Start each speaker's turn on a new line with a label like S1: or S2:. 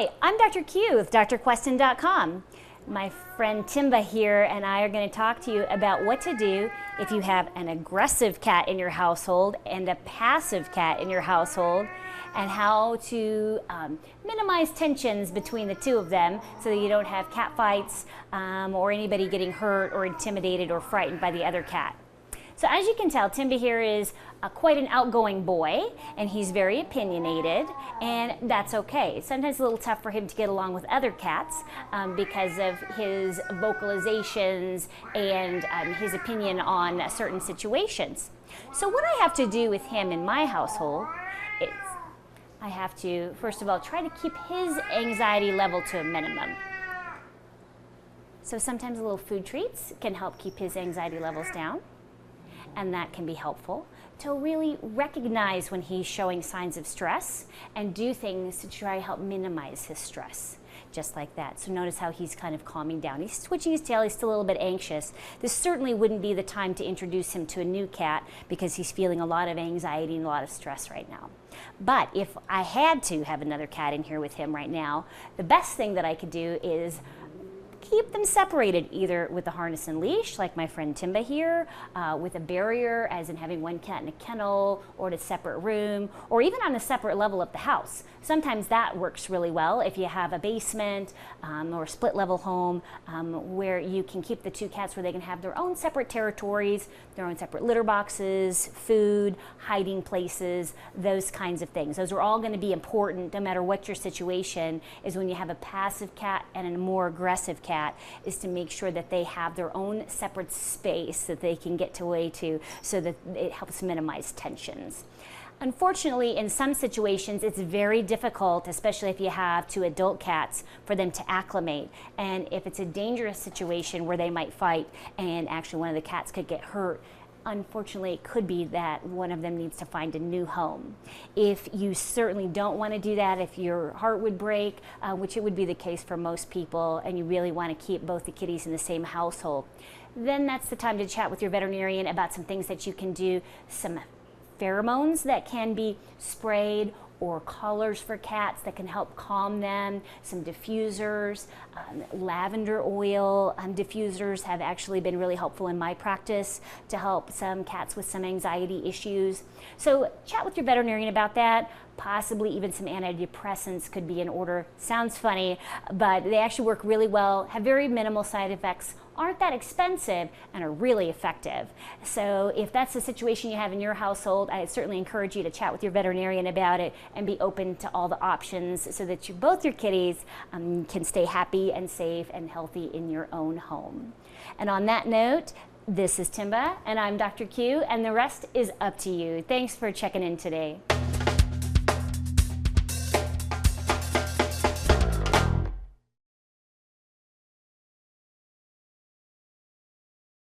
S1: Hi, I'm Dr. Q with drqueston.com. My friend Timba here and I are going to talk to you about what to do if you have an aggressive cat in your household and a passive cat in your household, and how to minimize tensions between the two of them so that you don't have cat fights or anybody getting hurt or intimidated or frightened by the other cat. So as you can tell, Timba here is quite an outgoing boy, and he's very opinionated, and that's okay. Sometimes it's a little tough for him to get along with other cats because of his vocalizations and his opinion on certain situations. So what I have to do with him in my household is I have to, first of all, try to keep his anxiety level to a minimum. So sometimes little food treats can help keep his anxiety levels down. And that can be helpful to really recognize when he's showing signs of stress and do things to try to help minimize his stress, just like that. So notice how he's kind of calming down. He's twitching his tail, he's still a little bit anxious. This certainly wouldn't be the time to introduce him to a new cat because he's feeling a lot of anxiety and a lot of stress right now. But if I had to have another cat in here with him right now, the best thing that I could do is keep them separated, either with a harness and leash, like my friend Timba here, with a barrier, as in having one cat in a kennel or in a separate room, or even on a separate level of the house. Sometimes that works really well if you have a basement or a split level home where you can keep the two cats where they can have their own separate territories, their own separate litter boxes, food, hiding places, those kinds of things. Those are all going to be important no matter what your situation is. When you have a passive cat and a more aggressive cat, is to make sure that they have their own separate space that they can get away to, so that it helps minimize tensions. Unfortunately, in some situations, it's very difficult, especially if you have two adult cats, for them to acclimate. And if it's a dangerous situation where they might fight and actually one of the cats could get hurt, unfortunately, it could be that one of them needs to find a new home. If you certainly don't want to do that, if your heart would break, which it would be the case for most people, and you really want to keep both the kitties in the same household, then that's the time to chat with your veterinarian about some things that you can do, some pheromones that can be sprayed, or collars for cats that can help calm them, some diffusers, lavender oil diffusers have actually been really helpful in my practice to help some cats with some anxiety issues. So chat with your veterinarian about that. Possibly even some antidepressants could be in order. Sounds funny, but they actually work really well, have very minimal side effects, aren't that expensive, and are really effective. So if that's the situation you have in your household, I certainly encourage you to chat with your veterinarian about it and be open to all the options so that both your kitties can stay happy and safe and healthy in your own home. And on that note, this is Timba, and I'm Dr. Q, and the rest is up to you. Thanks for checking in today.